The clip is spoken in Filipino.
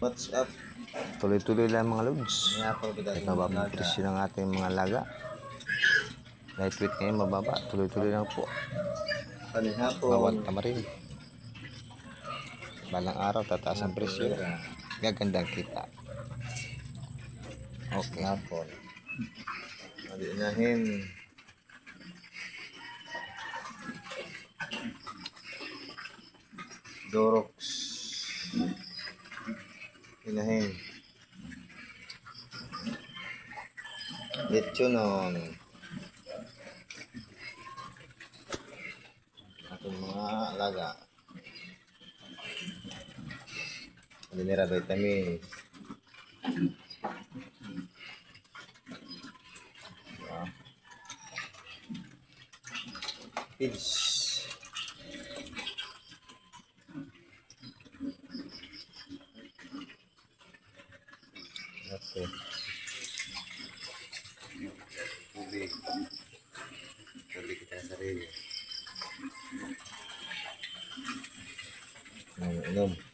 What's up? Tuloy-tuloy lang mga lods. Kahit mababa Kahit presyo ng ating mga laga. Lightweight ngayon mababa. Tuloy-tuloy lang po. Bawat tamarin. Balang araw tataas ang presyo. Gagandang kita. Okay. Hapon. Inahin. Dorox. Inahin. Lechonon. Ating mga alaga. Dinera vitamins. Feeds. Okay. Tubig. Tubig kita sa sarili. Inom.